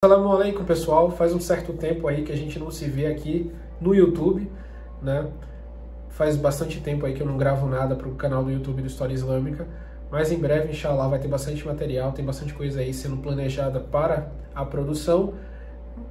Assalamu alaikum, pessoal. Faz um certo tempo aí que a gente não se vê aqui no YouTube, né? Faz bastante tempo aí que eu não gravo nada para o canal do YouTube do História Islâmica, mas em breve, inshallah, vai ter bastante material, tem bastante coisa aí sendo planejada para a produção.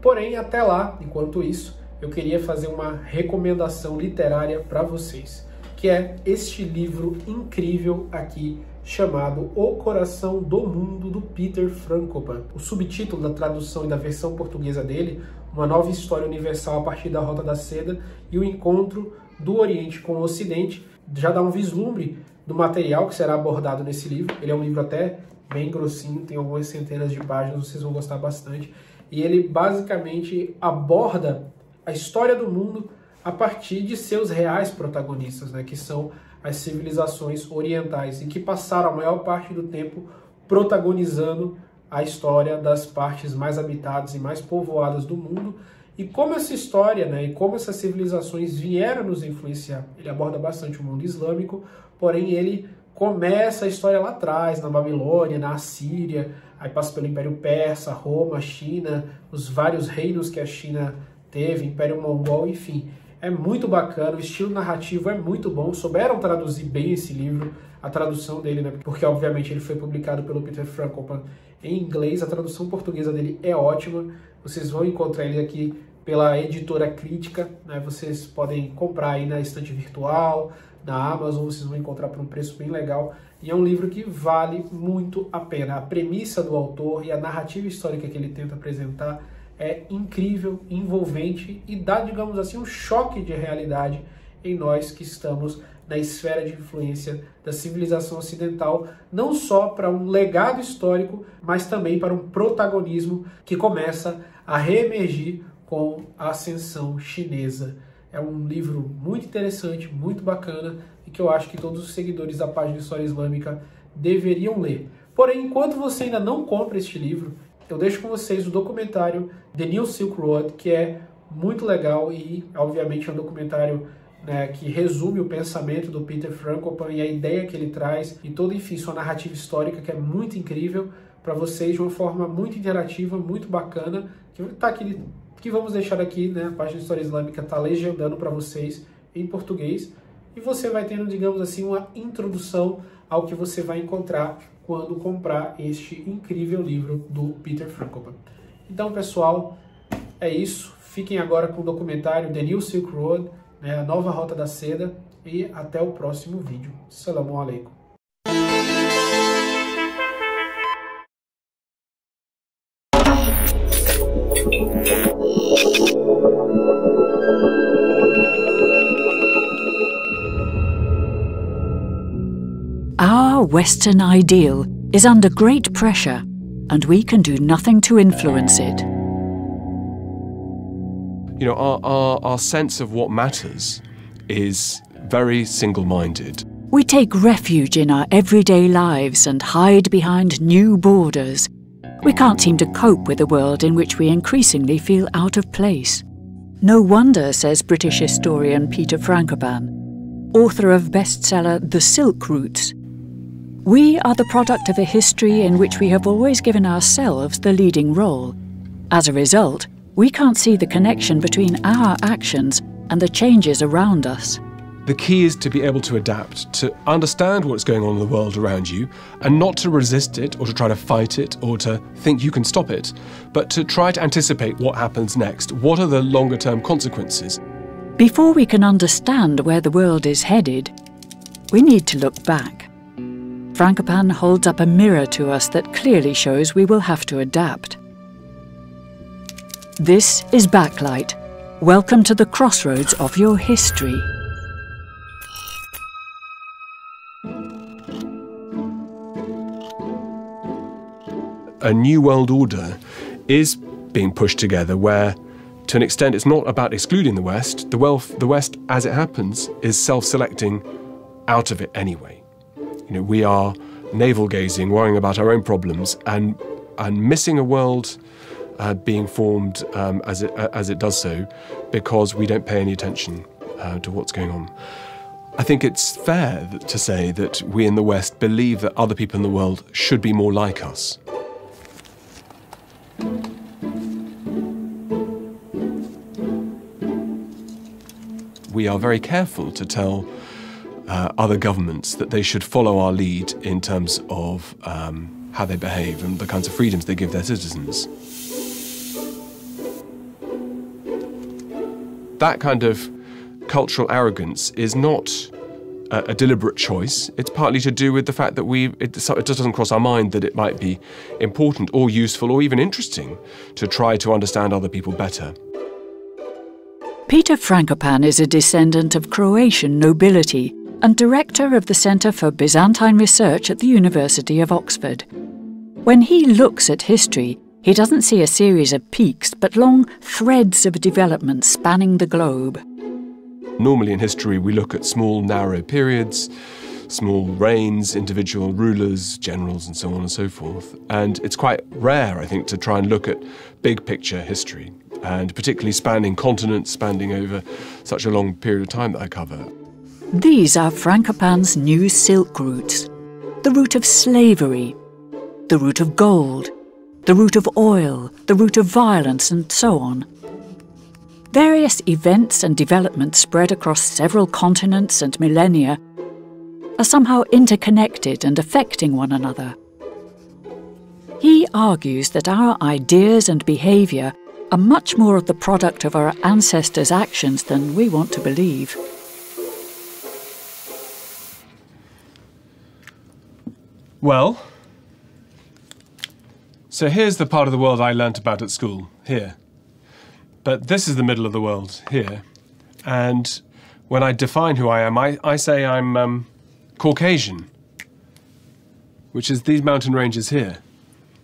Porém, até lá, enquanto isso, eu queria fazer uma recomendação literária para vocês, que é este livro incrível aqui, chamado O Coração do Mundo, do Peter Frankopan. O subtítulo da tradução e da versão portuguesa dele, uma nova história universal a partir da Rota da Seda e o encontro do Oriente com o Ocidente, já dá um vislumbre do material que será abordado nesse livro. Ele é um livro até bem grossinho, tem algumas centenas de páginas, vocês vão gostar bastante. E ele basicamente aborda a história do mundo a partir de seus reais protagonistas, né, que são as civilizações orientais, e que passaram a maior parte do tempo protagonizando a história das partes mais habitadas e mais povoadas do mundo, e como essa história, né, e como essas civilizações vieram nos influenciar. Ele aborda bastante o mundo islâmico, porém ele começa a história lá atrás, na Babilônia, na Assíria, aí passa pelo Império Persa, Roma, China, os vários reinos que a China teve, Império Mongol, enfim. É muito bacana, o estilo narrativo é muito bom, souberam traduzir bem esse livro, a tradução dele, né, porque obviamente ele foi publicado pelo Peter Frankopan em inglês, a tradução portuguesa dele é ótima, vocês vão encontrar ele aqui pela editora Crítica, né, vocês podem comprar aí na estante virtual, na Amazon, vocês vão encontrar por um preço bem legal, e é um livro que vale muito a pena. A premissa do autor e a narrativa histórica que ele tenta apresentar é incrível, envolvente e dá, digamos assim, um choque de realidade em nós que estamos na esfera de influência da civilização ocidental, não só para um legado histórico, mas também para um protagonismo que começa a reemergir com a ascensão chinesa. É um livro muito interessante, muito bacana e que eu acho que todos os seguidores da página História Islâmica deveriam ler. Porém, enquanto você ainda não compra este livro, eu deixo com vocês o documentário The New Silk Road, que é muito legal e, obviamente, é um documentário, né, que resume o pensamento do Peter Frankopan e a ideia que ele traz e toda, enfim, sua narrativa histórica, que é muito incrível para vocês, de uma forma muito interativa, muito bacana, que vamos deixar aqui, né, a página História Islâmica está legendando para vocês em português, e você vai tendo, digamos assim, uma introdução ao que você vai encontrar quando comprar este incrível livro do Peter Frankopan. Então, pessoal, é isso. Fiquem agora com o documentário The New Silk Road, né, a nova Rota da Seda, e até o próximo vídeo. Assalamu alaikum. Our Western ideal is under great pressure, and we can do nothing to influence it. You know, our sense of what matters is very single-minded. We take refuge in our everyday lives and hide behind new borders. We can't seem to cope with a world in which we increasingly feel out of place. No wonder, says British historian Peter Frankopan, author of bestseller The Silk Routes. We are the product of a history in which we have always given ourselves the leading role. As a result, we can't see the connection between our actions and the changes around us. The key is to be able to adapt, to understand what's going on in the world around you, and not to resist it or to try to fight it or to think you can stop it, but to try to anticipate what happens next. What are the longer-term consequences? Before we can understand where the world is headed, we need to look back. Frankopan holds up a mirror to us that clearly shows we will have to adapt. This is Backlight. Welcome to the crossroads of your history. A new world order is being pushed together where, to an extent, it's not about excluding the West. The West, as it happens, is self-selecting out of it anyway. You know, we are navel-gazing, worrying about our own problems, and missing a world being formed as it does so, because we don't pay any attention to what's going on. I think it's fair to say that we in the West believe that other people in the world should be more like us. we are very careful to tell other governments that they should follow our lead in terms of how they behave and the kinds of freedoms they give their citizens. That kind of cultural arrogance is not a deliberate choice. It's partly to do with the fact that it just doesn't cross our mind that it might be important or useful or even interesting to try to understand other people better. Peter Frankopan is a descendant of Croatian nobility and director of the Centre for Byzantine Research at the University of Oxford. When he looks at history, he doesn't see a series of peaks, but long threads of development spanning the globe. Normally in history we look at small, narrow periods, small reigns, individual rulers, generals and so on and so forth. And it's quite rare, I think, to try and look at big picture history, and particularly spanning continents, spanning over such a long period of time that I cover. These are Frankopan's new silk routes. The route of slavery, the route of gold, the route of oil, the route of violence, and so on. Various events and developments spread across several continents and millennia are somehow interconnected and affecting one another. He argues that our ideas and behaviour are much more of the product of our ancestors' actions than we want to believe. Well, so here's the part of the world I learnt about at school, here. But this is the middle of the world, here. And when I define who I am, I say I'm Caucasian, which is these mountain ranges here,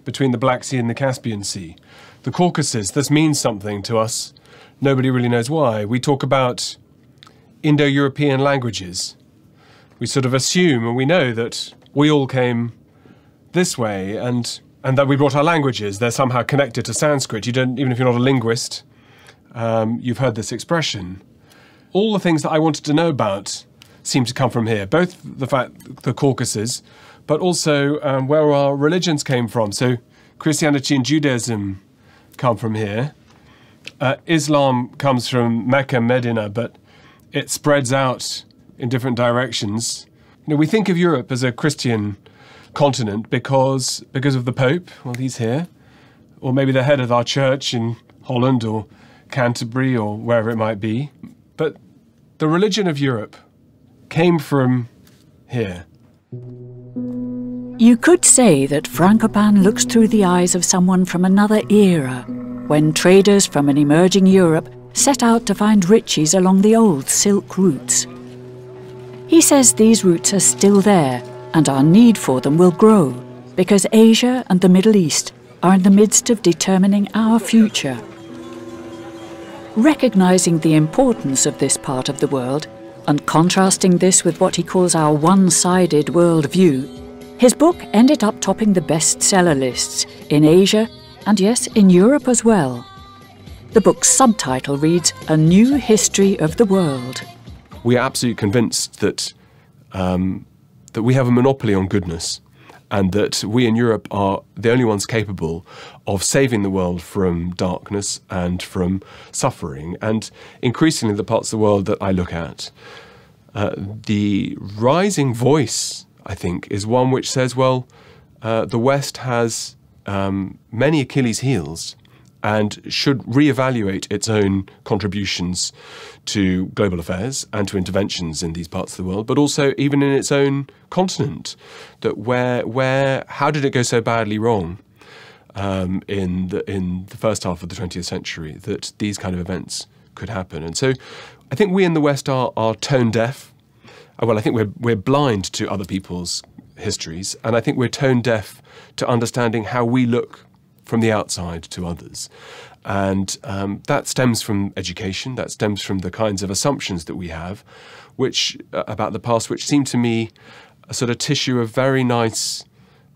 between the Black Sea and the Caspian Sea. The Caucasus, this means something to us. Nobody really knows why. We talk about Indo-European languages. We sort of assume, and we know that we all came this way, and that we brought our languages. They're somehow connected to Sanskrit. You don't, even if you're not a linguist, you've heard this expression. All the things that I wanted to know about seem to come from here, both the Caucasus, but also where our religions came from. So Christianity and Judaism come from here. Islam comes from Mecca, Medina, but it spreads out in different directions. You know, we think of Europe as a Christian continent because of the Pope. Well, he's here. Or maybe the head of our church in Holland or Canterbury or wherever it might be. But the religion of Europe came from here. You could say that Frankopan looks through the eyes of someone from another era, when traders from an emerging Europe set out to find riches along the old silk routes. He says these routes are still there, and our need for them will grow, because Asia and the Middle East are in the midst of determining our future. Recognizing the importance of this part of the world, and contrasting this with what he calls our one-sided worldview, his book ended up topping the bestseller lists in Asia and, yes, in Europe as well. The book's subtitle reads, "A New History of the World." We are absolutely convinced that we have a monopoly on goodness, and that we in Europe are the only ones capable of saving the world from darkness and from suffering. And increasingly, the parts of the world that I look at, the rising voice, I think, is one which says, well, the West has many Achilles' heels and should reevaluate its own contributions to global affairs and to interventions in these parts of the world, but also even in its own continent. That how did it go so badly wrong in the first half of the 20th century that these kind of events could happen? And so I think we in the West are tone deaf. Well, I think we're blind to other people's histories, and I think we're tone deaf to understanding how we look from the outside to others. And that stems from education, that stems from the kinds of assumptions that we have about the past, which seem to me a sort of tissue of very nice,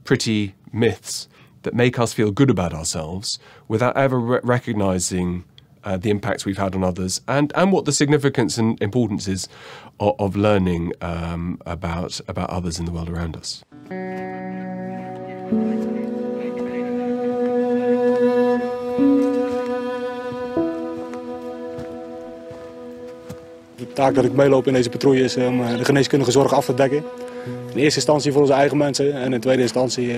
pretty myths that make us feel good about ourselves without ever recognising the impacts we've had on others and what the significance and importance is of learning about others in the world around us. taak dat ik meeloop in deze patrouille is om de geneeskundige zorg af te dekken. In eerste instantie voor onze eigen mensen en in tweede instantie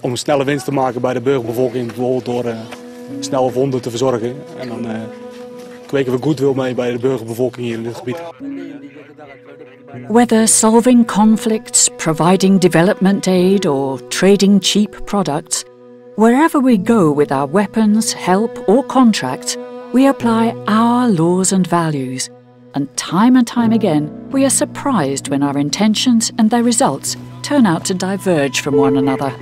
om een snelle winst te maken bij de burgerbevolking, bijvoorbeeld door snelle wonden te verzorgen. En dan kweken we goodwill mee bij de burgerbevolking hier in dit gebied. Whether solving conflicts, providing development aid or trading cheap products, wherever we go with our weapons, help or contracts, we apply our laws and values. And time again, we are surprised when our intentions and their results turn out to diverge from one another.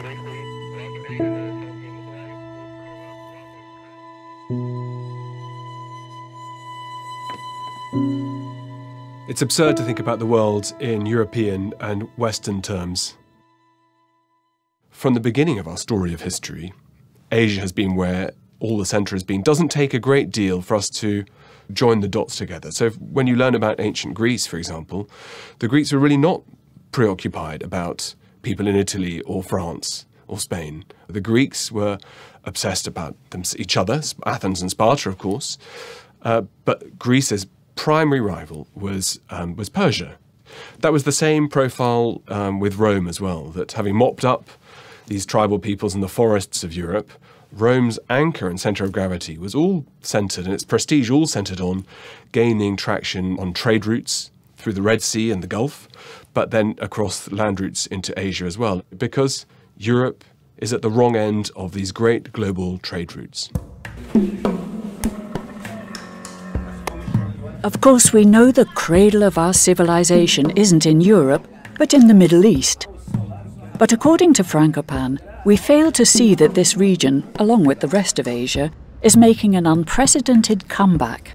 It's absurd to think about the world in European and Western terms. From the beginning of our story of history, Asia has been where all the centre has been. Doesn't take a great deal for us to join the dots together. So when you learn about ancient Greece, for example, the Greeks were really not preoccupied about people in Italy or France or Spain. The Greeks were obsessed about each other, Athens and Sparta, of course, but Greece's primary rival was Persia. That was the same profile with Rome as well, that having mopped up these tribal peoples in the forests of Europe, Rome's anchor and centre of gravity was all centred, and its prestige all centred on gaining traction on trade routes through the Red Sea and the Gulf, but then across land routes into Asia as well, because Europe is at the wrong end of these great global trade routes. Of course, we know the cradle of our civilization isn't in Europe, but in the Middle East. But according to Frankopan, we fail to see that this region, along with the rest of Asia, is making an unprecedented comeback.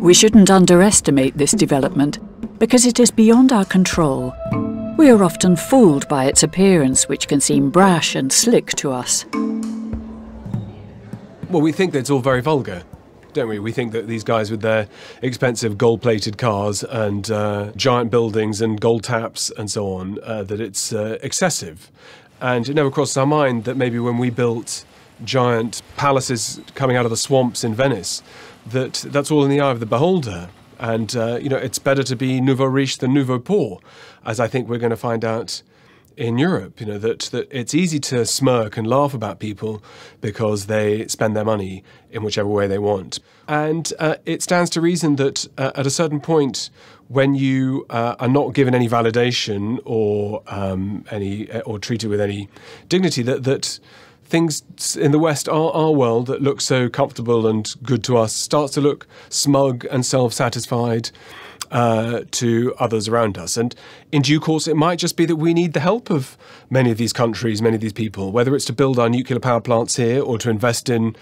We shouldn't underestimate this development, because it is beyond our control. We are often fooled by its appearance, which can seem brash and slick to us. Well, we think that it's all very vulgar, don't we? We think that these guys with their expensive gold-plated cars and giant buildings and gold taps and so on, that it's excessive. And it never crosses our mind that maybe when we built giant palaces coming out of the swamps in Venice, that's all in the eye of the beholder. And, it's better to be nouveau riche than nouveau poor, as I think we're going to find out in Europe, that it's easy to smirk and laugh about people because they spend their money in whichever way they want. And it stands to reason that at a certain point, when you are not given any validation or treated with any dignity, that things in the West, our world that looks so comfortable and good to us, starts to look smug and self-satisfied to others around us. And in due course, it might just be that we need the help of many of these countries, many of these people, whether it's to build our nuclear power plants here or to invest in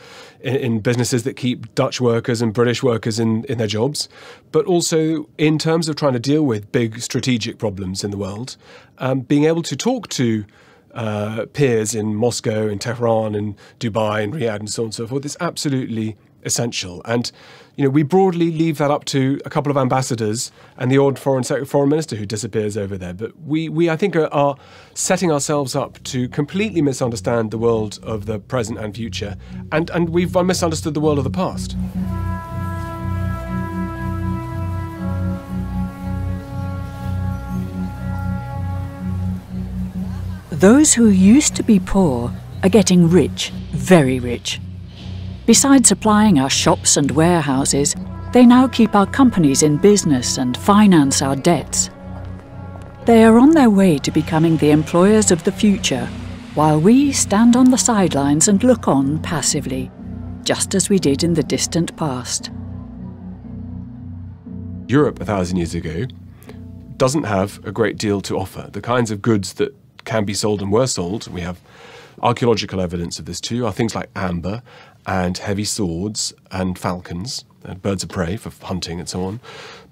businesses that keep Dutch workers and British workers in their jobs, but also in terms of trying to deal with big strategic problems in the world, being able to talk to peers in Moscow, in Tehran, in Dubai, in Riyadh, and so on and so forth, is absolutely essential. And we broadly leave that up to a couple of ambassadors and the odd foreign minister who disappears over there. But we I think, are setting ourselves up to completely misunderstand the world of the present and future. And we've misunderstood the world of the past. Those who used to be poor are getting rich, very rich. Besides supplying our shops and warehouses, they now keep our companies in business and finance our debts. They are on their way to becoming the employers of the future, while we stand on the sidelines and look on passively, just as we did in the distant past. Europe 1,000 years ago doesn't have a great deal to offer. The kinds of goods that can be sold and were sold, we have archaeological evidence of this too, are things like amber and heavy swords and falcons and birds of prey for hunting and so on.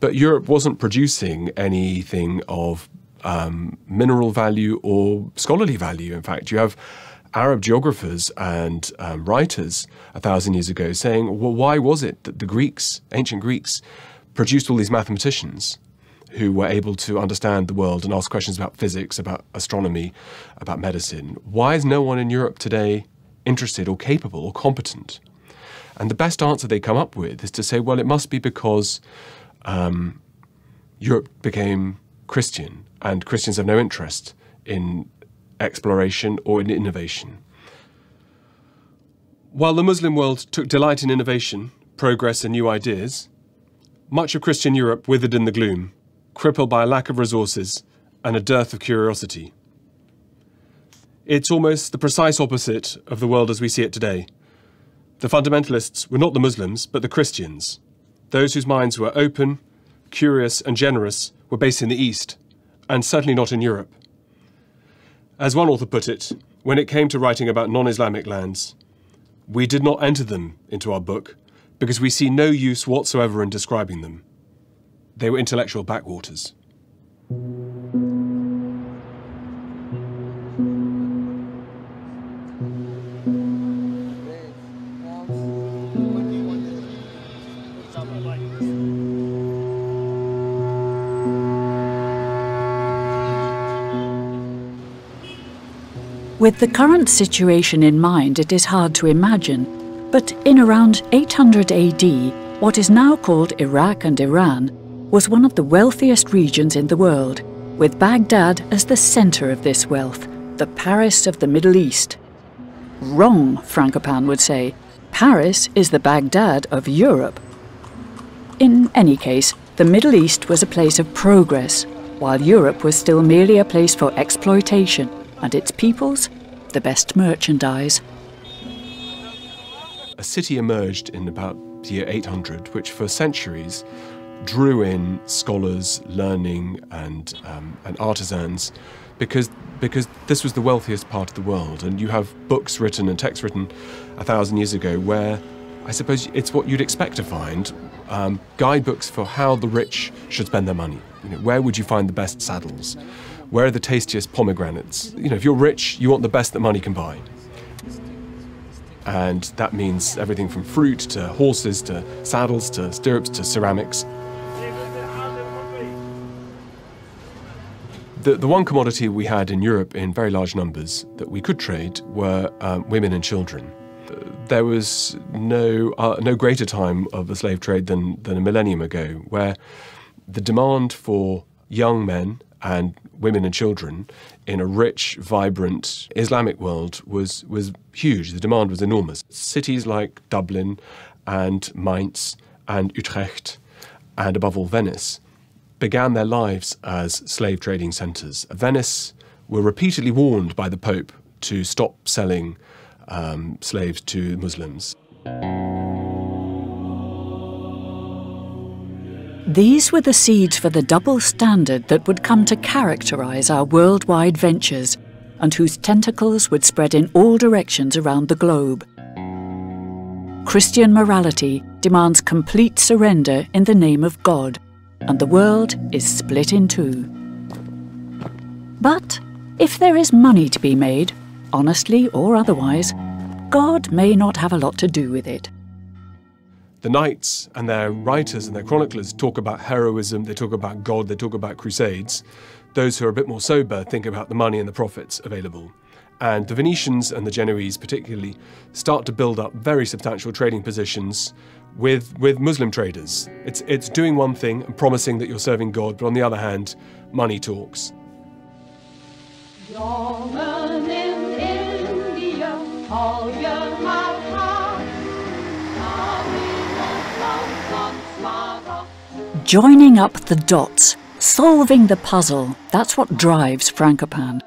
But Europe wasn't producing anything of mineral value or scholarly value. In fact, you have Arab geographers and writers 1,000 years ago saying, well, why was it that the Greeks, ancient Greeks, produced all these mathematicians who were able to understand the world and ask questions about physics, about astronomy, about medicine? Why is no one in Europe today interested or capable or competent And the best answer they come up with is to say, well, it must be because Europe became Christian, and Christians have no interest in exploration or in innovation. While the Muslim world took delight in innovation, progress and new ideas, much of Christian Europe withered in the gloom, crippled by a lack of resources and a dearth of curiosity. It's almost the precise opposite of the world as we see it today. The fundamentalists were not the Muslims, but the Christians. Those whose minds were open, curious and generous were based in the East, and certainly not in Europe. As one author put it, when it came to writing about non-Islamic lands, we did not enter them into our book because we see no use whatsoever in describing them. They were intellectual backwaters. With the current situation in mind, it is hard to imagine, but in around 800 AD, what is now called Iraq and Iran was one of the wealthiest regions in the world, with Baghdad as the centre of this wealth, the Paris of the Middle East. Wrong, Frankopan would say. Paris is the Baghdad of Europe. In any case, the Middle East was a place of progress, while Europe was still merely a place for exploitation, and its peoples, the best merchandise. A city emerged in about the year 800, which for centuries drew in scholars, learning, and artisans, because this was the wealthiest part of the world. And you have books written and texts written 1,000 years ago where I suppose it's what you'd expect to find, guidebooks for how the rich should spend their money. You know, where would you find the best saddles? Where are the tastiest pomegranates? You know, if you're rich, you want the best that money can buy. And that means everything from fruit to horses to saddles to stirrups to ceramics. The one commodity we had in Europe in very large numbers that we could trade were women and children. There was no greater time of the slave trade than a millennium ago, where the demand for young men and women and children in a rich, vibrant Islamic world was huge. The demand was enormous. Cities like Dublin and Mainz and Utrecht, and above all Venice, began their lives as slave trading centres. Venice were repeatedly warned by the Pope to stop selling slaves to Muslims. These were the seeds for the double standard that would come to characterise our worldwide ventures, and whose tentacles would spread in all directions around the globe. Christian morality demands complete surrender in the name of God, and the world is split in two. But if there is money to be made, honestly or otherwise, God may not have a lot to do with it. The knights and their writers and their chroniclers talk about heroism, they talk about God, they talk about crusades. Those who are a bit more sober think about the money and the profits available. And the Venetians and the Genoese particularly start to build up very substantial trading positions with Muslim traders. It's doing one thing and promising that you're serving God, but on the other hand, money talks. Joining up the dots, solving the puzzle, that's what drives Frankopan.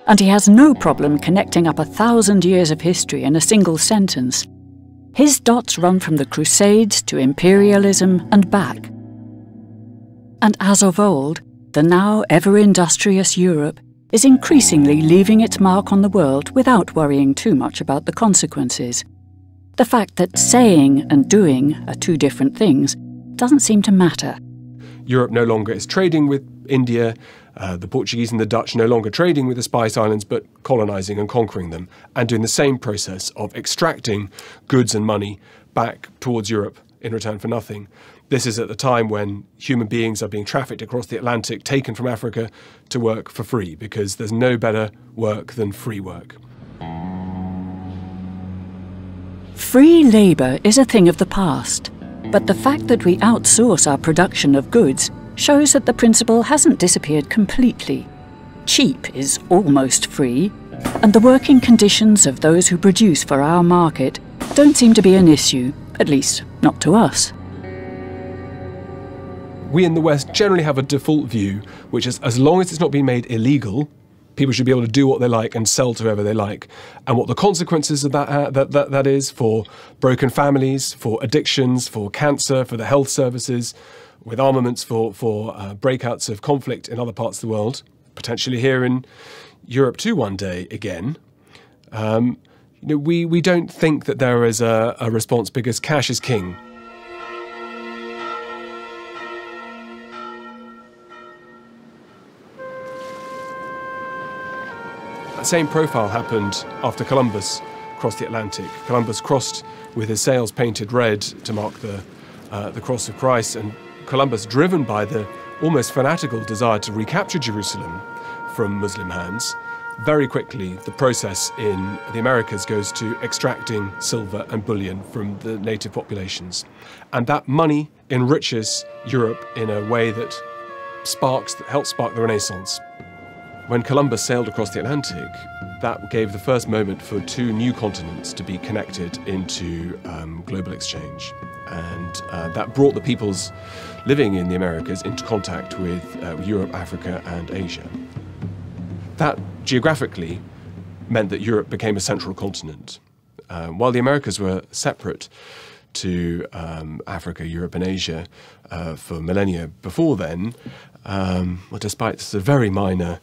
And he has no problem connecting up 1,000 years of history in a single sentence. His dots run from the Crusades to imperialism and back. And as of old, the now ever-industrious Europe is increasingly leaving its mark on the world without worrying too much about the consequences. The fact that saying and doing are two different things doesn't seem to matter. Europe no longer is trading with India, the Portuguese and the Dutch no longer trading with the Spice Islands, but colonising and conquering them, and doing the same process of extracting goods and money back towards Europe in return for nothing. This is at the time when human beings are being trafficked across the Atlantic, taken from Africa to work for free, because there's no better work than free work. Free labour is a thing of the past, but the fact that we outsource our production of goods shows that the principle hasn't disappeared completely. Cheap is almost free, and the working conditions of those who produce for our market don't seem to be an issue, at least not to us. We in the West generally have a default view, which is as long as it's not been made illegal, people should be able to do what they like and sell to whoever they like. And what the consequences of that is for broken families, for addictions, for cancer, for the health services, with armaments for breakouts of conflict in other parts of the world, potentially here in Europe too one day again. We don't think that there is a response because cash is king. That same profile happened after Columbus crossed the Atlantic. Columbus crossed with his sails painted red to mark the cross of Christ, and Columbus, driven by the almost fanatical desire to recapture Jerusalem from Muslim hands, very quickly the process in the Americas goes to extracting silver and bullion from the native populations. And that money enriches Europe in a way that helps spark the Renaissance. When Columbus sailed across the Atlantic, that gave the first moment for two new continents to be connected into global exchange. And that brought the peoples living in the Americas into contact with Europe, Africa, and Asia. That geographically meant that Europe became a central continent. While the Americas were separate to Africa, Europe, and Asia for millennia before then, despite the very minor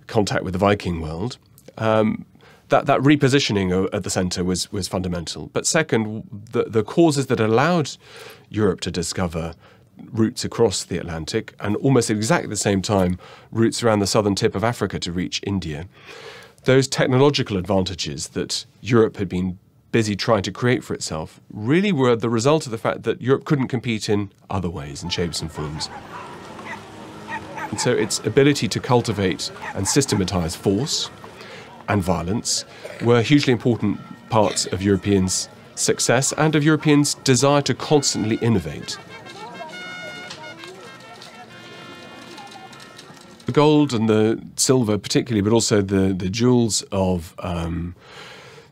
contact with the Viking world, that repositioning at the centre was fundamental. But second, the causes that allowed Europe to discover routes across the Atlantic, and almost at exactly the same time, routes around the southern tip of Africa to reach India, those technological advantages that Europe had been busy trying to create for itself really were the result of the fact that Europe couldn't compete in other ways and shapes and forms. And so its ability to cultivate and systematise force and violence were hugely important parts of Europeans' success and of Europeans' desire to constantly innovate. The gold and the silver particularly, but also the jewels of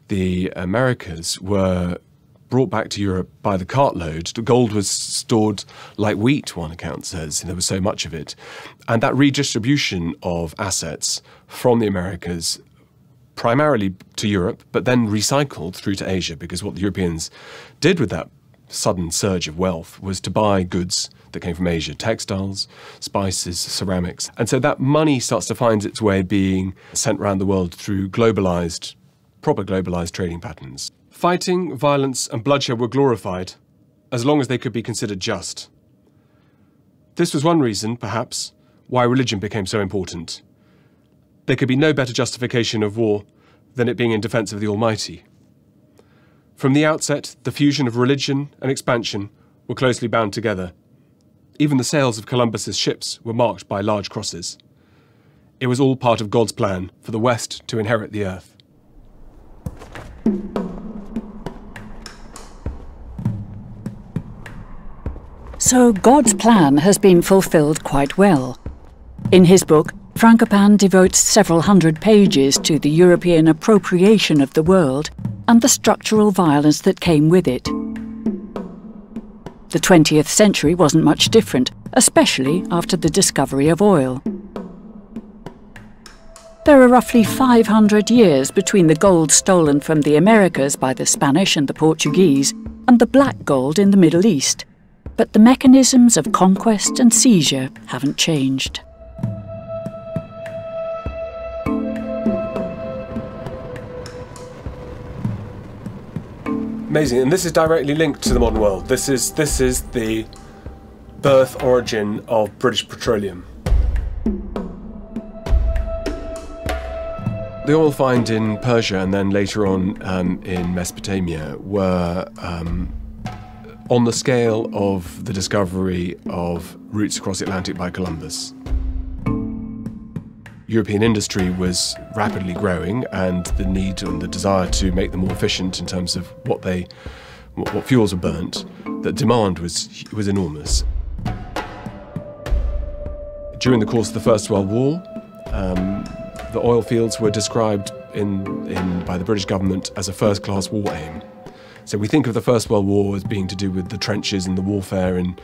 the Americas were brought back to Europe by the cartload. The gold was stored like wheat, one account says, and there was so much of it. And that redistribution of assets from the Americas primarily to Europe, but then recycled through to Asia, because what the Europeans did with that sudden surge of wealth was to buy goods that came from Asia, textiles, spices, ceramics. And so that money starts to find its way being sent around the world through proper globalized trading patterns. Fighting, violence, and bloodshed were glorified as long as they could be considered just. This was one reason, perhaps, why religion became so important. There could be no better justification of war than it being in defense of the Almighty. From the outset, the fusion of religion and expansion were closely bound together. Even the sails of Columbus's ships were marked by large crosses. It was all part of God's plan for the West to inherit the earth. So God's plan has been fulfilled quite well. In his book, Frankopan devotes several hundred pages to the European appropriation of the world and the structural violence that came with it. The 20th century wasn't much different, especially after the discovery of oil. There are roughly 500 years between the gold stolen from the Americas by the Spanish and the Portuguese and the black gold in the Middle East. But the mechanisms of conquest and seizure haven't changed. Amazing, and this is directly linked to the modern world. This is the birth origin of British petroleum. The oil find in Persia and then later on in Mesopotamia were on the scale of the discovery of routes across the Atlantic by Columbus. European industry was rapidly growing, and the need and the desire to make them more efficient in terms of what fuels were burnt, that demand was enormous. During the course of the First World War, the oil fields were described by the British government as a first-class war aim. So we think of the First World War as being to do with the trenches and the warfare in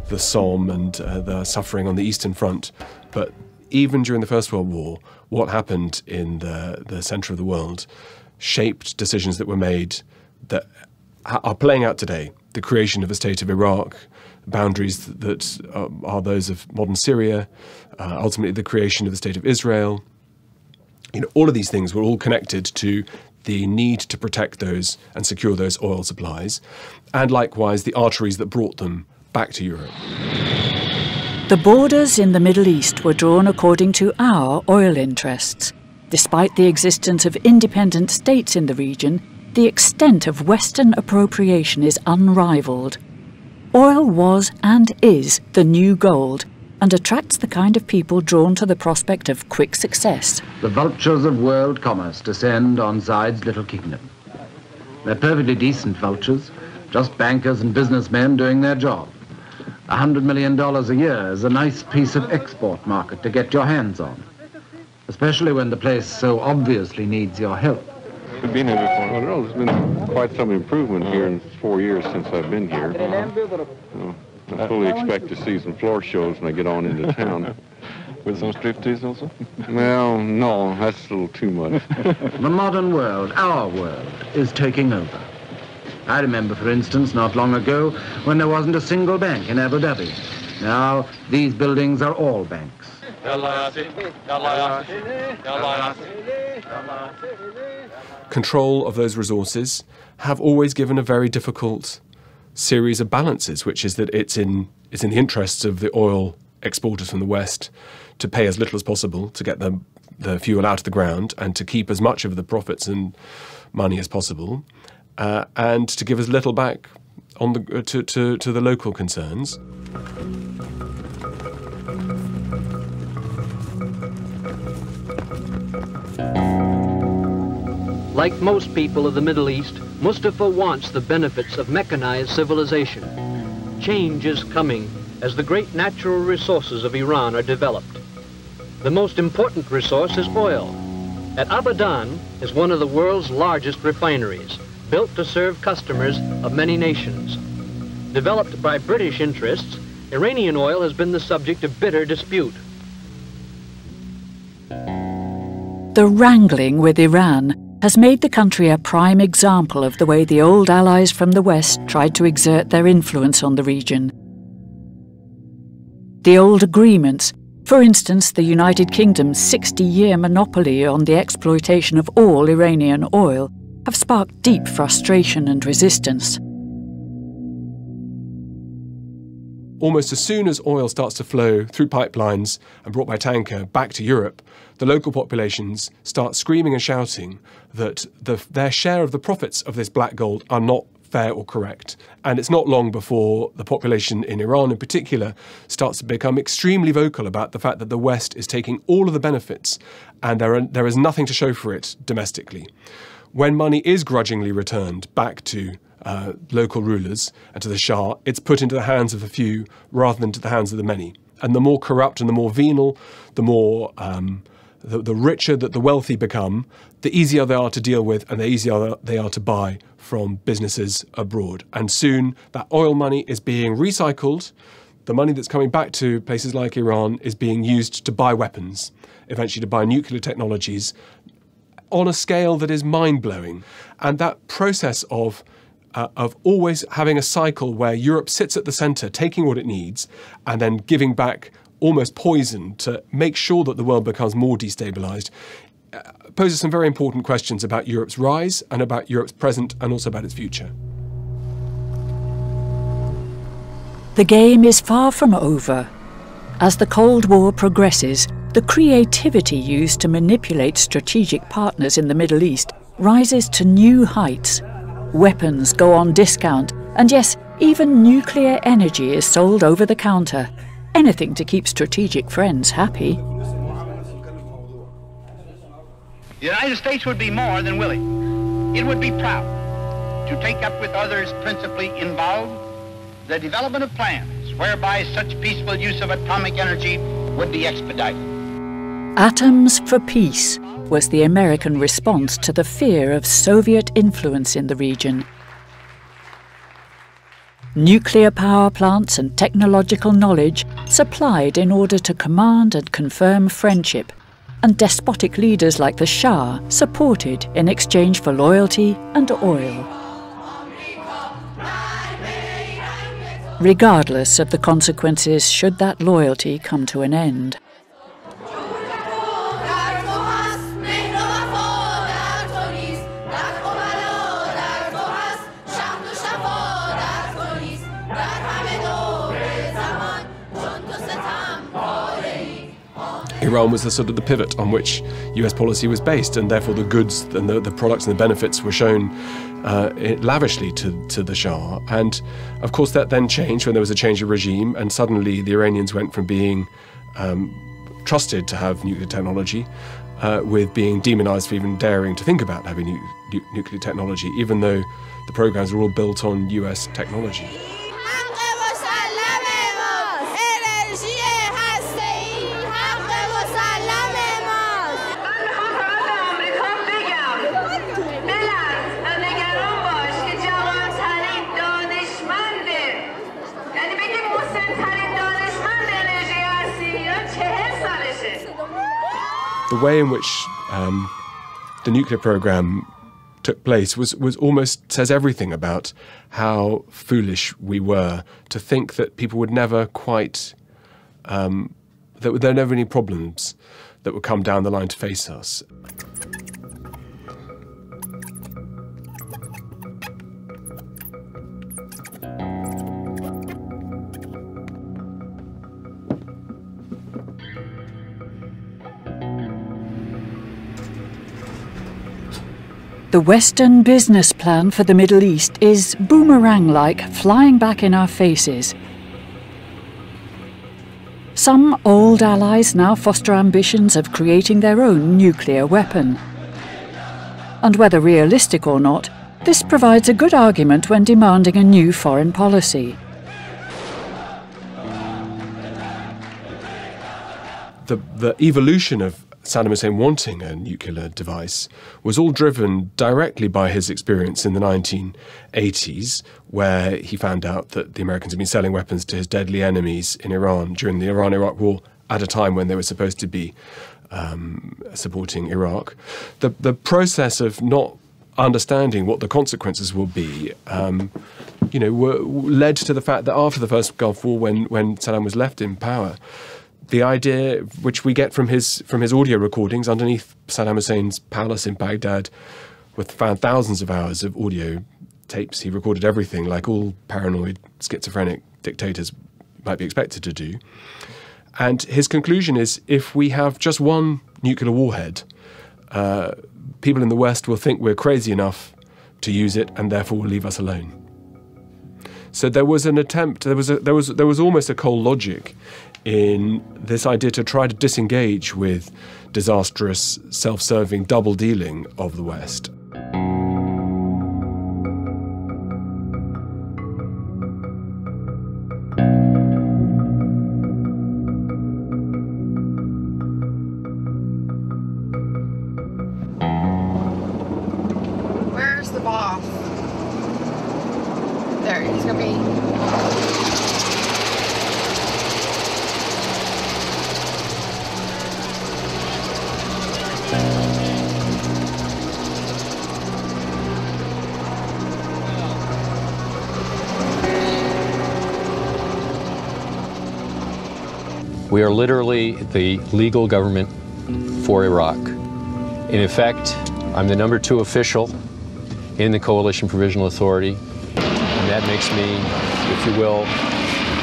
the Somme and the suffering on the Eastern Front. But even during the First World War, what happened in the centre of the world shaped decisions that were made that are playing out today. The creation of a state of Iraq, boundaries that are those of modern Syria, ultimately the creation of the state of Israel. All of these things were all connected to the need to protect those and secure those oil supplies, and likewise the arteries that brought them back to Europe. The borders in the Middle East were drawn according to our oil interests. Despite the existence of independent states in the region, the extent of Western appropriation is unrivaled. Oil was and is the new gold, and attracts the kind of people drawn to the prospect of quick success. The vultures of world commerce descend on Zaid's little kingdom. They're perfectly decent vultures, just bankers and businessmen doing their job. $100 million a year is a nice piece of export market to get your hands on, especially when the place so obviously needs your help. I've been here before. Well, there's been quite some improvement here in 4 years since I've been here. I fully expect to see some floor shows when I get on into town. With some striptease also? Well, no, that's a little too much. The modern world, our world, is taking over. I remember, for instance, not long ago, when there wasn't a single bank in Abu Dhabi. Now, these buildings are all banks. Control of those resources have always given a very difficult series of balances, which is that it's in the interests of the oil exporters from the West to pay as little as possible to get the fuel out of the ground and to keep as much of the profits and money as possible, and to give as little back on to the local concerns. Like most people of the Middle East, Mustafa wants the benefits of mechanized civilization. Change is coming as the great natural resources of Iran are developed. The most important resource is oil. At Abadan is one of the world's largest refineries, built to serve customers of many nations. Developed by British interests, Iranian oil has been the subject of bitter dispute. The wrangling with Iran has made the country a prime example of the way the old allies from the West tried to exert their influence on the region. The old agreements, for instance the United Kingdom's 60-year monopoly on the exploitation of all Iranian oil, have sparked deep frustration and resistance. Almost as soon as oil starts to flow through pipelines and brought by tanker back to Europe, the local populations start screaming and shouting that their share of the profits of this black gold are not fair or correct. And it's not long before the population in Iran in particular starts to become extremely vocal about the fact that the West is taking all of the benefits and there is nothing to show for it domestically. When money is grudgingly returned back to local rulers and to the Shah, it's put into the hands of the few rather than to the hands of the many. And the more corrupt and the more venal, the more the richer that the wealthy become, the easier they are to deal with and the easier they are to buy from businesses abroad. And soon that oil money is being recycled. The money that's coming back to places like Iran is being used to buy weapons, eventually to buy nuclear technologies on a scale that is mind-blowing. And that process of always having a cycle where Europe sits at the centre, taking what it needs, and then giving back almost poison to make sure that the world becomes more destabilised, poses some very important questions about Europe's rise and about Europe's present and also about its future. The game is far from over. As the Cold War progresses, the creativity used to manipulate strategic partners in the Middle East rises to new heights. Weapons go on discount, and yes, even nuclear energy is sold over the counter. Anything to keep strategic friends happy. The United States would be more than willing. It would be proud to take up with others principally involved the development of plans whereby such peaceful use of atomic energy would be expedited. Atoms for Peace was the American response to the fear of Soviet influence in the region. Nuclear power plants and technological knowledge supplied in order to command and confirm friendship, and despotic leaders like the Shah supported in exchange for loyalty and oil. Regardless of the consequences should that loyalty come to an end. Iran was the sort of the pivot on which US policy was based, and therefore the goods and the products and the benefits were shown lavishly to the Shah. And of course that then changed when there was a change of regime, and suddenly the Iranians went from being trusted to have nuclear technology with being demonized for even daring to think about having nuclear technology, even though the programs were all built on US technology. The way in which the nuclear program took place was almost says everything about how foolish we were to think that people would never quite, that there were never any problems that would come down the line to face us. The Western business plan for the Middle East is boomerang-like, flying back in our faces. Some old allies now foster ambitions of creating their own nuclear weapon. And whether realistic or not, this provides a good argument when demanding a new foreign policy. The evolution of Saddam Hussein wanting a nuclear device was all driven directly by his experience in the 1980s, where he found out that the Americans had been selling weapons to his deadly enemies in Iran during the Iran-Iraq War, at a time when they were supposed to be supporting Iraq. The process of not understanding what the consequences will be, led to the fact that after the first Gulf War, when Saddam was left in power, the idea, which we get from his audio recordings underneath Saddam Hussein's palace in Baghdad, with found thousands of hours of audio tapes. He recorded everything, like all paranoid, schizophrenic dictators might be expected to do. And his conclusion is, if we have just one nuclear warhead, people in the West will think we're crazy enough to use it, and therefore will leave us alone. So there was an attempt. There was almost a cold logic in this idea to try to disengage with disastrous, self-serving double-dealing of the West. Where's the boss? There, he's gonna be. We are literally the legal government for Iraq. In effect, I'm the #2 official in the Coalition Provisional Authority, and that makes me, if you will,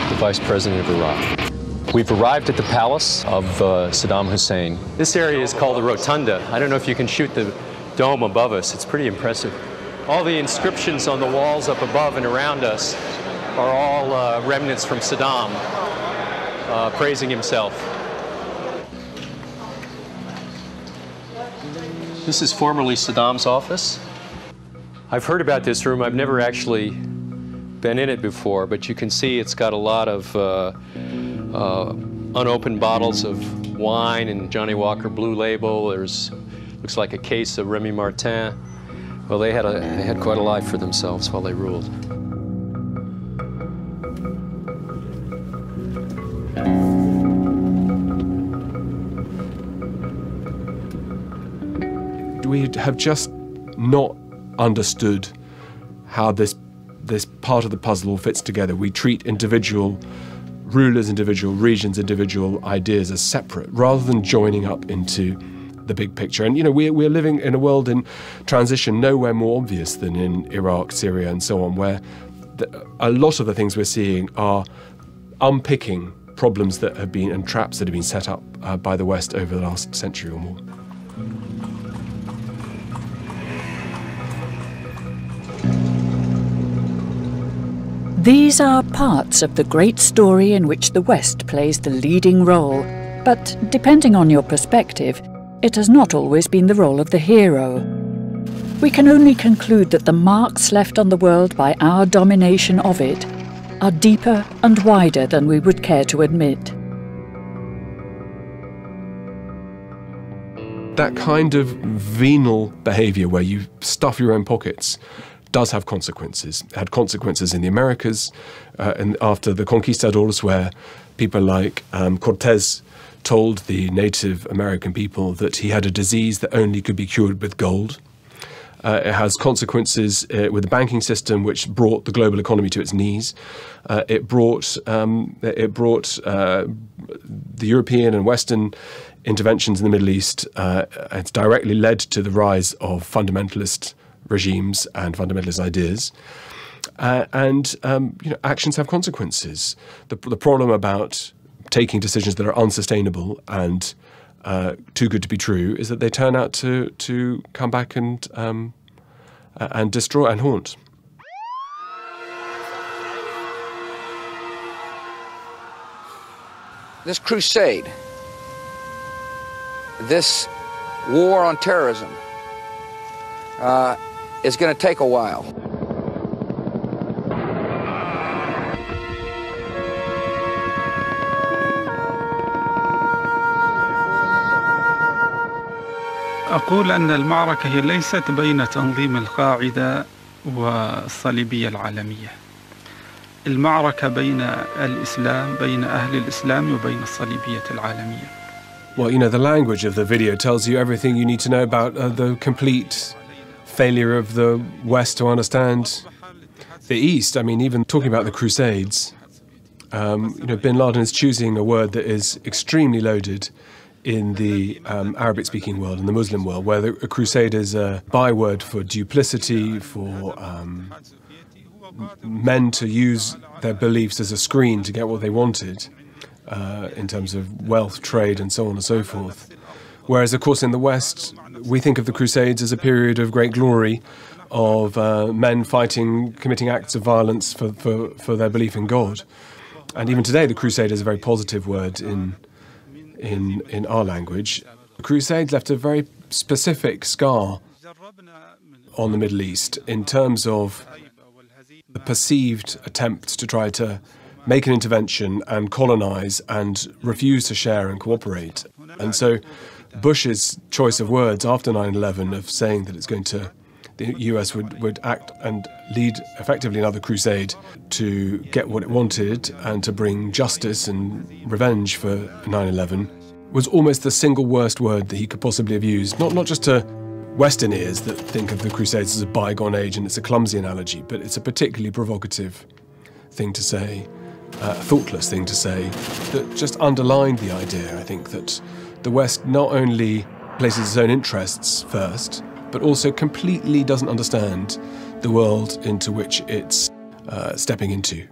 the Vice President of Iraq. We've arrived at the palace of Saddam Hussein. This area is called the Rotunda. I don't know if you can shoot the dome above us. It's pretty impressive. All the inscriptions on the walls up above and around us are all remnants from Saddam. Praising himself. This is formerly Saddam's office. I've heard about this room. I've never actually been in it before, but you can see it's got a lot of unopened bottles of wine and Johnny Walker Blue Label. There's looks like a case of Remy Martin. Well, they had quite a life for themselves while they ruled. We have just not understood how this part of the puzzle all fits together. We treat individual rulers, individual regions, individual ideas as separate, rather than joining up into the big picture. And, you know, we're living in a world in transition nowhere more obvious than in Iraq, Syria, and so on, where a lot of the things we're seeing are unpicking problems that have been, and traps that have been set up by the West over the last century or more. These are parts of the great story in which the West plays the leading role, but depending on your perspective, it has not always been the role of the hero. We can only conclude that the marks left on the world by our domination of it are deeper and wider than we would care to admit. That kind of venal behaviour where you stuff your own pockets does have consequences. It had consequences in the Americas and after the conquistadors, where people like Cortés told the Native American people that he had a disease that only could be cured with gold. It has consequences with the banking system, which brought the global economy to its knees. It brought the European and Western interventions in the Middle East. It's directly led to the rise of fundamentalist regimes and fundamentalist ideas. You know, actions have consequences. The problem about taking decisions that are unsustainable and too good to be true is that they turn out to come back and destroy and haunt. This crusade, this war on terrorism, is going to take a while. أقول أن المعركة هي ليست بين تنظيم القاعدة والصليبية العالمية. المعركة بين الإسلام، بين أهل الإسلام وبين الصليبية العالمية. Well, you know, the language of the video tells you everything you need to know about the complete failure of the West to understand the East. I mean, even talking about the Crusades, you know, bin Laden is choosing a word that is extremely loaded in the Arabic-speaking world, in the Muslim world, where a crusade is a byword for duplicity, for men to use their beliefs as a screen to get what they wanted, in terms of wealth, trade, and so on and so forth. Whereas, of course, in the West, we think of the Crusades as a period of great glory, of men fighting, committing acts of violence for their belief in God. And even today, the crusade is a very positive word in our language. The Crusades left a very specific scar on the Middle East in terms of the perceived attempts to try to make an intervention and colonize and refuse to share and cooperate. And so Bush's choice of words after 9/11 of saying that the US would act and lead effectively another crusade to get what it wanted and to bring justice and revenge for 9/11 was almost the single worst word that he could possibly have used. Not just to Western ears that think of the Crusades as a bygone age and it's a clumsy analogy, but it's a particularly provocative thing to say, a thoughtless thing to say, that just underlined the idea, I think, that the West not only places its own interests first, but also completely doesn't understand the world into which it's stepping into.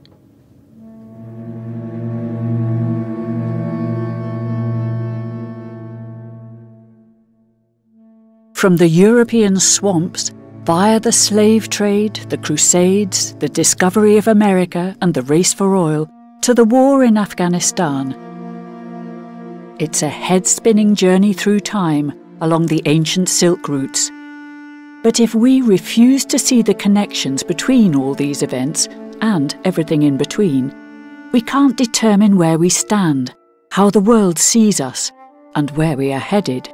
From the European swamps, via the slave trade, the Crusades, the discovery of America and the race for oil, to the war in Afghanistan. It's a head-spinning journey through time along the ancient Silk routes. But if we refuse to see the connections between all these events and everything in between, we can't determine where we stand, how the world sees us, and where we are headed.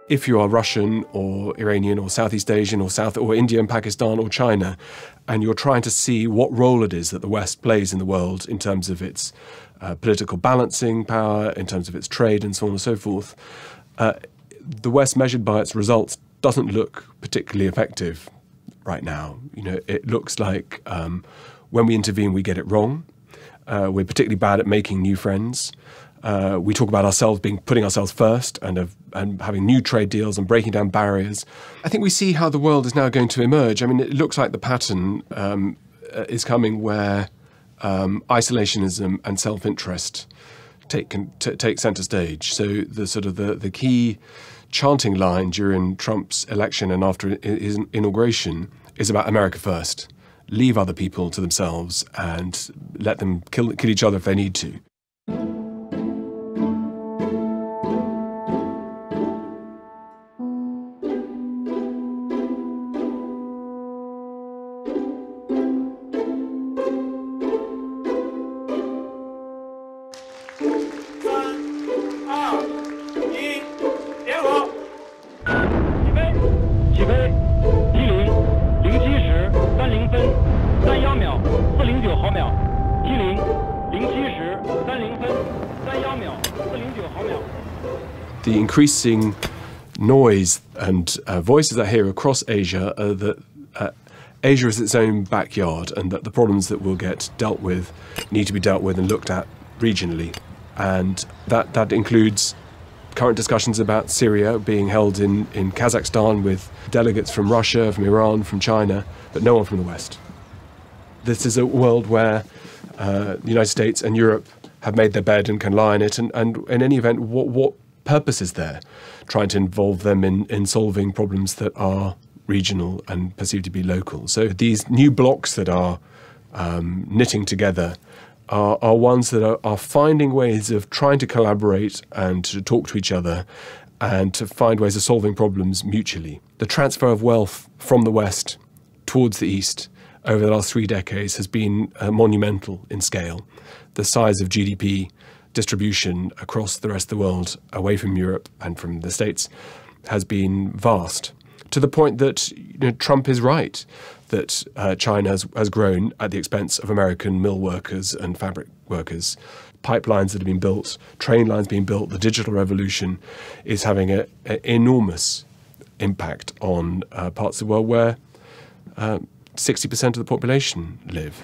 If you are Russian or Iranian or Southeast Asian or India and Pakistan or China, and you're trying to see what role it is that the West plays in the world in terms of its political balancing power, in terms of its trade and so on and so forth, the West, measured by its results, doesn't look particularly effective right now. You know, it looks like when we intervene, we get it wrong. We're particularly bad at making new friends. We talk about ourselves putting ourselves first and having new trade deals and breaking down barriers. I think we see how the world is now going to emerge. I mean, it looks like the pattern is coming where isolationism and self-interest take centre stage. So the key chanting line during Trump's election and after his inauguration is about America first. Leave other people to themselves and let them kill each other if they need to. The increasing noise and voices I hear across Asia are that Asia is its own backyard and that the problems that will get dealt with need to be dealt with and looked at regionally. And that includes current discussions about Syria being held in Kazakhstan with delegates from Russia, from Iran, from China, but no one from the West. This is a world where the United States and Europe have made their bed and can lie in it, and in any event, what purpose is there trying to involve them in solving problems that are regional and perceived to be local? So these new blocks that are knitting together are ones that are finding ways of trying to collaborate and to talk to each other and to find ways of solving problems mutually. The transfer of wealth from the West towards the East over the last 3 decades has been monumental in scale. The size of GDP distribution across the rest of the world, away from Europe and from the States, has been vast, to the point that Trump is right that China has grown at the expense of American mill workers and fabric workers. Pipelines that have been built, train lines being built, the digital revolution is having an enormous impact on parts of the world where 60% of the population live.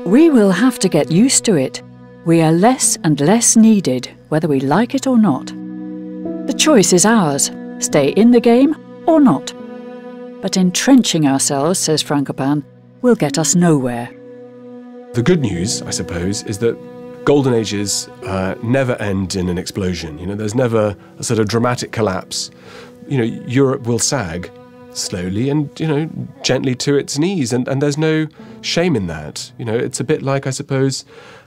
We will have to get used to it. We are less and less needed, whether we like it or not. The choice is ours, stay in the game or not. But entrenching ourselves, says Frankopan, will get us nowhere. The good news, I suppose, is that golden ages never end in an explosion. There's never a sort of dramatic collapse. Europe will sag slowly and, gently to its knees, and there's no shame in that. It's a bit like, I suppose,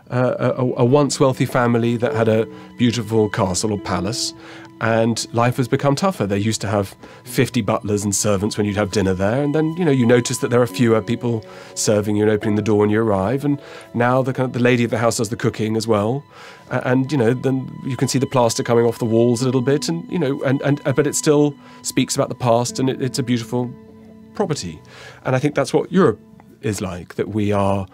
a once wealthy family that had a beautiful castle or palace, and life has become tougher. They used to have 50 butlers and servants when you'd have dinner there, and then, you notice that there are fewer people serving you and opening the door when you arrive, and now the lady of the house does the cooking as well, and, then you can see the plaster coming off the walls a little bit, and, but it still speaks about the past, and it's a beautiful property. And I think that's what Europe is like, that we are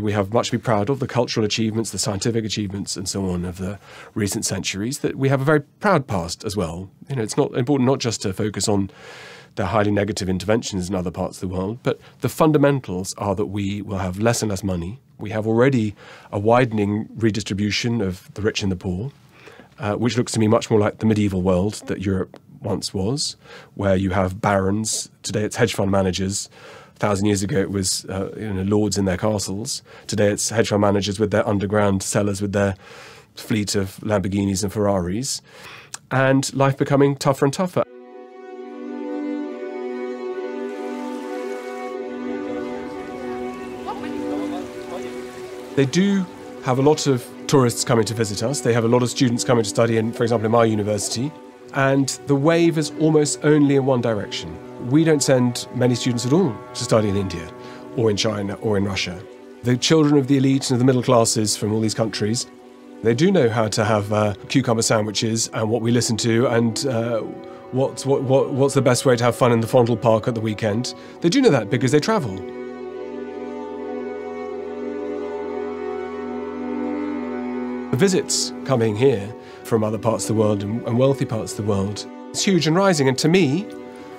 we have much to be proud of, the cultural achievements, the scientific achievements and so on of the recent centuries, that we have a very proud past as well. It's not important not just to focus on the highly negative interventions in other parts of the world, but the fundamentals are that we will have less and less money. We have already a widening redistribution of the rich and the poor, which looks to me much more like the medieval world that Europe once was, where you have barons. Today it's hedge fund managers. 1,000 years ago, it was lords in their castles. Today, it's hedge fund managers with their underground cellars with their fleet of Lamborghinis and Ferraris, and life becoming tougher and tougher. They do have a lot of tourists coming to visit us. They have a lot of students coming to study in, for example, in my university. And the wave is almost only in one direction. We don't send many students at all to study in India or in China or in Russia. The children of the elite and of the middle classes from all these countries, they do know how to have cucumber sandwiches and what we listen to and what's the best way to have fun in the Fondle Park at the weekend. They do know that because they travel. The visits coming here from other parts of the world and wealthy parts of the world, it's huge and rising, and to me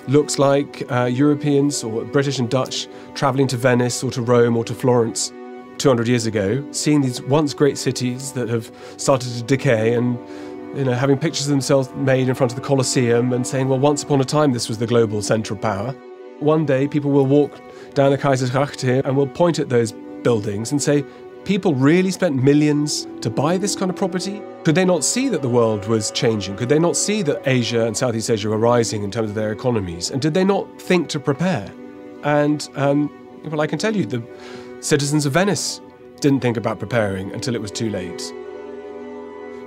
looks like Europeans or British and Dutch travelling to Venice or to Rome or to Florence 200 years ago, seeing these once great cities that have started to decay and having pictures of themselves made in front of the Colosseum and saying, well, once upon a time this was the global central power. One day people will walk down the Kaisersgracht here and will point at those buildings and say, people really spent millions to buy this kind of property? Could they not see that the world was changing? Could they not see that Asia and Southeast Asia were rising in terms of their economies? And did they not think to prepare? And, well, I can tell you, the citizens of Venice didn't think about preparing until it was too late.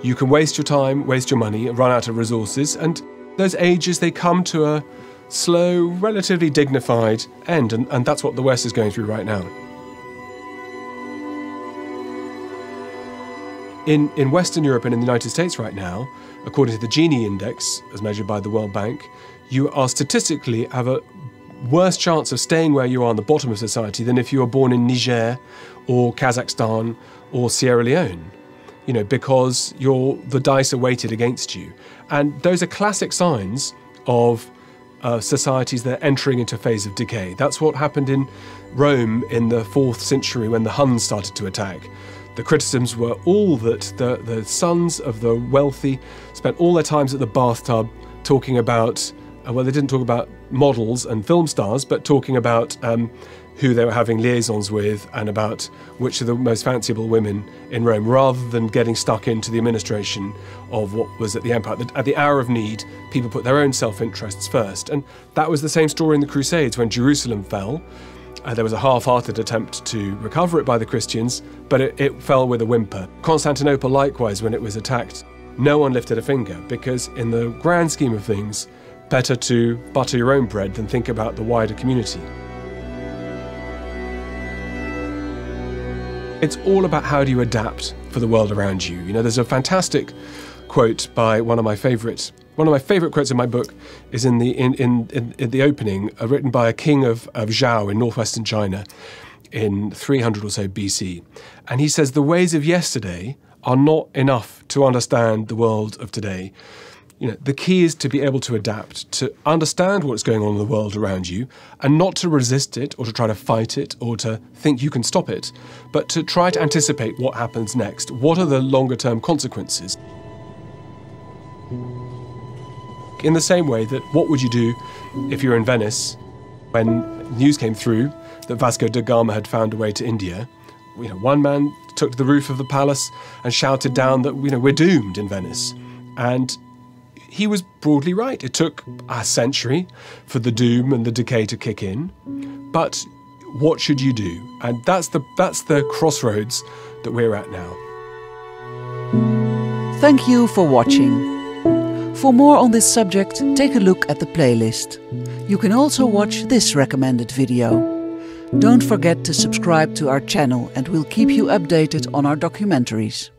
You can waste your time, waste your money, and run out of resources, and those ages, they come to a slow, relatively dignified end, and that's what the West is going through right now. In Western Europe and in the United States right now, according to the Gini index, as measured by the World Bank, you are statistically have a worse chance of staying where you are on the bottom of society than if you were born in Niger or Kazakhstan or Sierra Leone, because the dice are weighted against you. And those are classic signs of societies that are entering into a phase of decay. That's what happened in Rome in the 4th century when the Huns started to attack. The criticisms were all that the sons of the wealthy spent all their times at the bathtub talking about, well, they didn't talk about models and film stars, but talking about who they were having liaisons with and about which are the most fanciable women in Rome, rather than getting stuck into the administration of what was at the empire. At the hour of need, people put their own self-interests first. And that was the same story in the Crusades when Jerusalem fell. There was a half-hearted attempt to recover it by the Christians, but it fell with a whimper. Constantinople, likewise, when it was attacked, no one lifted a finger, because in the grand scheme of things, better to butter your own bread than think about the wider community. It's all about how do you adapt for the world around you. There's a fantastic quote by one of my favourite quotes in my book is in the opening, written by a king of Zhao in northwestern China in 300 or so BC. And he says, the ways of yesterday are not enough to understand the world of today. The key is to be able to adapt, to understand what's going on in the world around you, and not to resist it or to try to fight it or to think you can stop it, but to try to anticipate what happens next. What are the longer-term consequences? In the same way that what would you do if you were in Venice when news came through that Vasco da Gama had found a way to India? One man took to the roof of the palace and shouted down that, we're doomed in Venice. And he was broadly right. It took a century for the doom and the decay to kick in. But what should you do? And that's the crossroads that we're at now. Thank you for watching. For more on this subject, take a look at the playlist. You can also watch this recommended video. Don't forget to subscribe to our channel and we'll keep you updated on our documentaries.